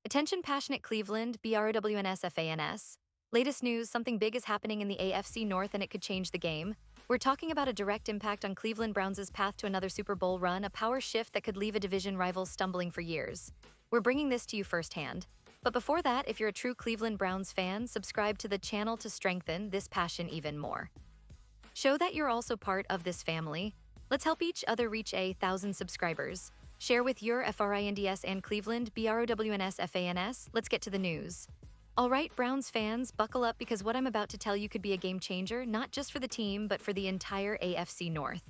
Attention passionate Cleveland, BROWNS. Latest news, something big is happening in the AFC North and it could change the game. We're talking about a direct impact on Cleveland Browns' path to another Super Bowl run, a power shift that could leave a division rival stumbling for years. We're bringing this to you firsthand. But before that, if you're a true Cleveland Browns fan, subscribe to the channel to strengthen this passion even more. Show that you're also part of this family. Let's help each other reach 1,000 subscribers. Share with your FRINDS and Cleveland BROWNS. Let's get to the news. All right, Browns fans, buckle up because what I'm about to tell you could be a game changer, not just for the team, but for the entire AFC North.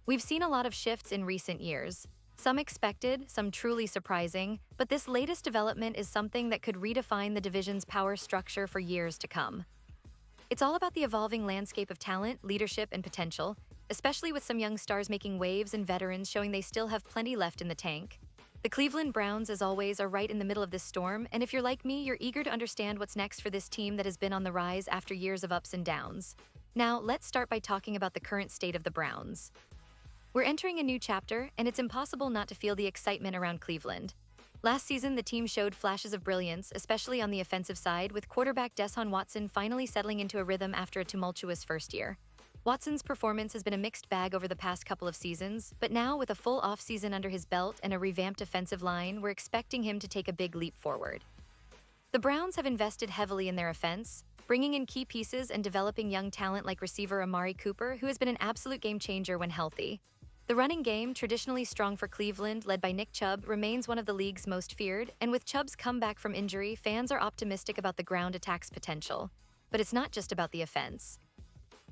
We've seen a lot of shifts in recent years. Some expected, some truly surprising, but this latest development is something that could redefine the division's power structure for years to come. It's all about the evolving landscape of talent, leadership, and potential, especially with some young stars making waves and veterans showing they still have plenty left in the tank. The Cleveland Browns, as always, are right in the middle of this storm, and if you're like me, you're eager to understand what's next for this team that has been on the rise after years of ups and downs. Now, let's start by talking about the current state of the Browns. We're entering a new chapter, and it's impossible not to feel the excitement around Cleveland. Last season, the team showed flashes of brilliance, especially on the offensive side, with quarterback Deshaun Watson finally settling into a rhythm after a tumultuous first year. Watson's performance has been a mixed bag over the past couple of seasons, but now with a full offseason under his belt and a revamped offensive line, we're expecting him to take a big leap forward. The Browns have invested heavily in their offense, bringing in key pieces and developing young talent like receiver Amari Cooper, who has been an absolute game changer when healthy. The running game, traditionally strong for Cleveland, led by Nick Chubb, remains one of the league's most feared, and with Chubb's comeback from injury, fans are optimistic about the ground attack's potential. But it's not just about the offense.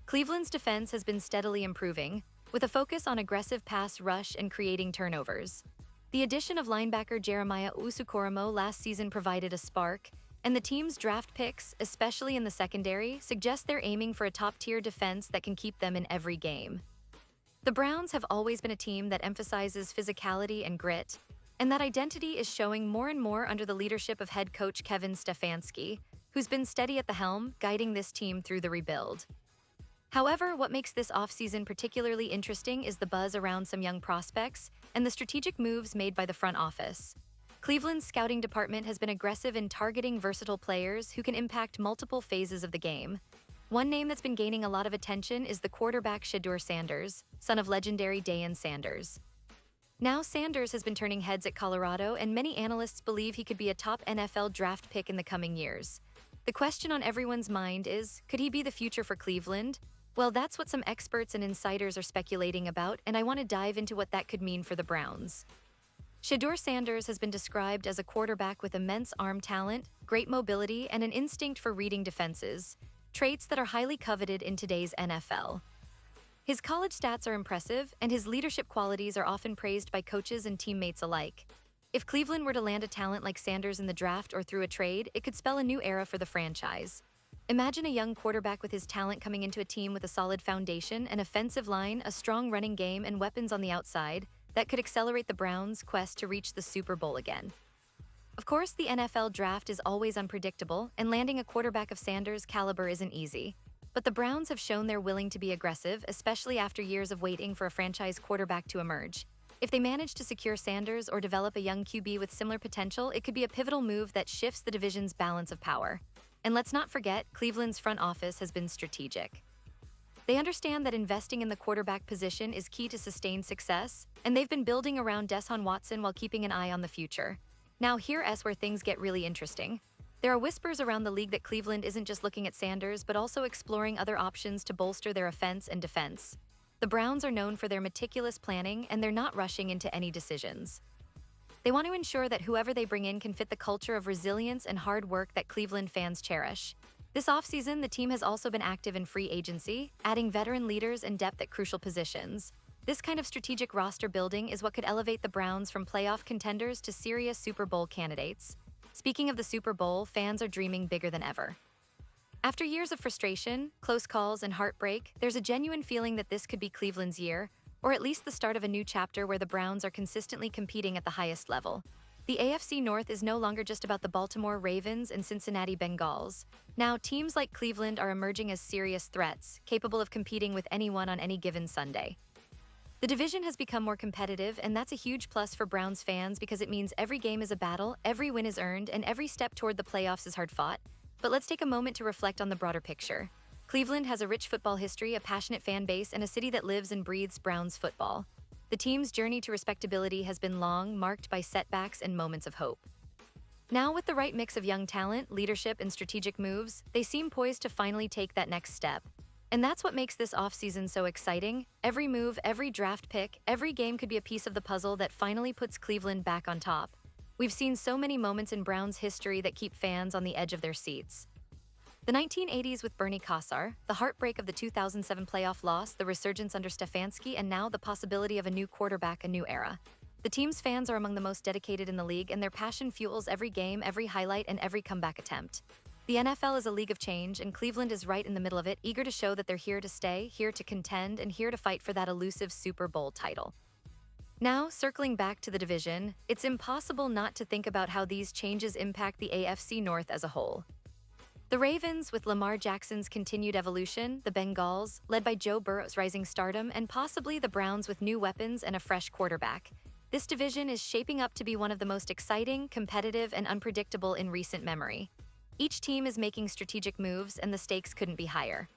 Cleveland's defense has been steadily improving, with a focus on aggressive pass rush and creating turnovers. The addition of linebacker Jeremiah Owusu-Koramoah last season provided a spark, and the team's draft picks, especially in the secondary, suggest they're aiming for a top-tier defense that can keep them in every game. The Browns have always been a team that emphasizes physicality and grit, and that identity is showing more and more under the leadership of head coach Kevin Stefanski, who's been steady at the helm, guiding this team through the rebuild. However, what makes this offseason particularly interesting is the buzz around some young prospects and the strategic moves made by the front office. Cleveland's scouting department has been aggressive in targeting versatile players who can impact multiple phases of the game. One name that's been gaining a lot of attention is the quarterback Shedeur Sanders, son of legendary Deion Sanders. Now Sanders has been turning heads at Colorado, and many analysts believe he could be a top NFL draft pick in the coming years. The question on everyone's mind is, could he be the future for Cleveland? Well, that's what some experts and insiders are speculating about, and I want to dive into what that could mean for the Browns. Shedeur Sanders has been described as a quarterback with immense arm talent, great mobility, and an instinct for reading defenses, traits that are highly coveted in today's NFL. His college stats are impressive, and his leadership qualities are often praised by coaches and teammates alike. If Cleveland were to land a talent like Sanders in the draft or through a trade, it could spell a new era for the franchise. Imagine a young quarterback with his talent coming into a team with a solid foundation, an offensive line, a strong running game, and weapons on the outside that could accelerate the Browns' quest to reach the Super Bowl again. Of course, the NFL draft is always unpredictable, and landing a quarterback of Sanders' caliber isn't easy. But the Browns have shown they're willing to be aggressive, especially after years of waiting for a franchise quarterback to emerge. If they manage to secure Sanders or develop a young QB with similar potential, it could be a pivotal move that shifts the division's balance of power. And let's not forget, Cleveland's front office has been strategic. They understand that investing in the quarterback position is key to sustained success, and they've been building around Deshaun Watson while keeping an eye on the future. Now here's where things get really interesting. There are whispers around the league that Cleveland isn't just looking at Sanders, but also exploring other options to bolster their offense and defense. The Browns are known for their meticulous planning, and they're not rushing into any decisions. They want to ensure that whoever they bring in can fit the culture of resilience and hard work that Cleveland fans cherish. This offseason, the team has also been active in free agency, adding veteran leaders and depth at crucial positions. This kind of strategic roster building is what could elevate the Browns from playoff contenders to serious Super Bowl candidates. Speaking of the Super Bowl, fans are dreaming bigger than ever. After years of frustration, close calls, and heartbreak, there's a genuine feeling that this could be Cleveland's year, or at least the start of a new chapter where the Browns are consistently competing at the highest level. The AFC North is no longer just about the Baltimore Ravens and Cincinnati Bengals. Now, teams like Cleveland are emerging as serious threats, capable of competing with anyone on any given Sunday. The division has become more competitive, and that's a huge plus for Browns fans because it means every game is a battle, every win is earned, and every step toward the playoffs is hard-fought. But let's take a moment to reflect on the broader picture. Cleveland has a rich football history, a passionate fan base, and a city that lives and breathes Browns football. The team's journey to respectability has been long, marked by setbacks and moments of hope. Now, with the right mix of young talent, leadership, and strategic moves, they seem poised to finally take that next step. And that's what makes this offseason so exciting. Every move, every draft pick, every game could be a piece of the puzzle that finally puts Cleveland back on top. We've seen so many moments in Browns history that keep fans on the edge of their seats. The 1980s with Bernie Kosar, the heartbreak of the 2007 playoff loss, the resurgence under Stefanski, and now the possibility of a new quarterback, a new era. The team's fans are among the most dedicated in the league, and their passion fuels every game, every highlight, and every comeback attempt. The NFL is a league of change, and Cleveland is right in the middle of it, eager to show that they're here to stay, here to contend, and here to fight for that elusive Super Bowl title. Now, circling back to the division, it's impossible not to think about how these changes impact the AFC North as a whole. The Ravens, with Lamar Jackson's continued evolution, the Bengals, led by Joe Burrow's rising stardom, and possibly the Browns with new weapons and a fresh quarterback. This division is shaping up to be one of the most exciting, competitive, and unpredictable in recent memory. Each team is making strategic moves, and the stakes couldn't be higher.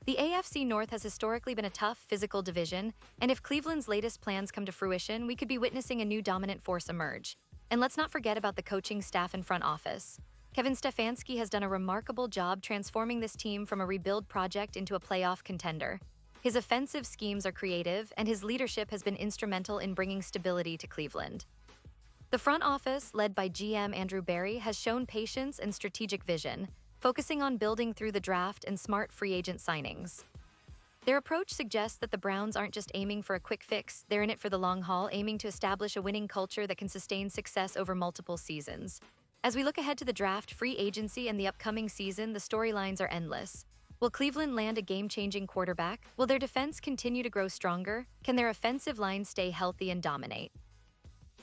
The AFC North has historically been a tough, physical division, and if Cleveland's latest plans come to fruition, we could be witnessing a new dominant force emerge. And let's not forget about the coaching staff and front office. Kevin Stefanski has done a remarkable job transforming this team from a rebuild project into a playoff contender. His offensive schemes are creative, and his leadership has been instrumental in bringing stability to Cleveland. The front office, led by GM Andrew Berry, has shown patience and strategic vision, focusing on building through the draft and smart free agent signings. Their approach suggests that the Browns aren't just aiming for a quick fix, they're in it for the long haul, aiming to establish a winning culture that can sustain success over multiple seasons. As we look ahead to the draft, free agency, and the upcoming season, the storylines are endless. Will Cleveland land a game-changing quarterback? Will their defense continue to grow stronger? Can their offensive line stay healthy and dominate?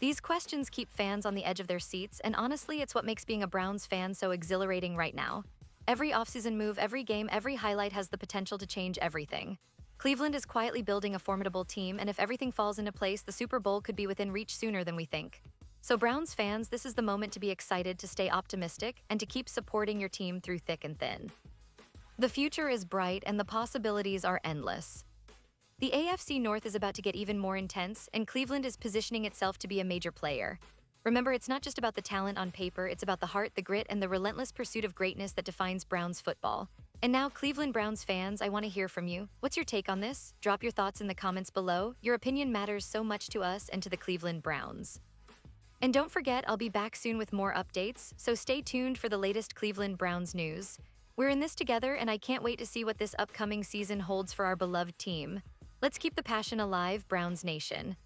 These questions keep fans on the edge of their seats, and honestly, it's what makes being a Browns fan so exhilarating right now. Every offseason move, every game, every highlight has the potential to change everything. Cleveland is quietly building a formidable team, and if everything falls into place, the Super Bowl could be within reach sooner than we think. So Browns fans, this is the moment to be excited, to stay optimistic, and to keep supporting your team through thick and thin. The future is bright, and the possibilities are endless. The AFC North is about to get even more intense, and Cleveland is positioning itself to be a major player. Remember, it's not just about the talent on paper, it's about the heart, the grit, and the relentless pursuit of greatness that defines Browns football. And now, Cleveland Browns fans, I want to hear from you. What's your take on this? Drop your thoughts in the comments below. Your opinion matters so much to us and to the Cleveland Browns. And don't forget, I'll be back soon with more updates, so stay tuned for the latest Cleveland Browns news. We're in this together, and I can't wait to see what this upcoming season holds for our beloved team. Let's keep the passion alive, Browns Nation.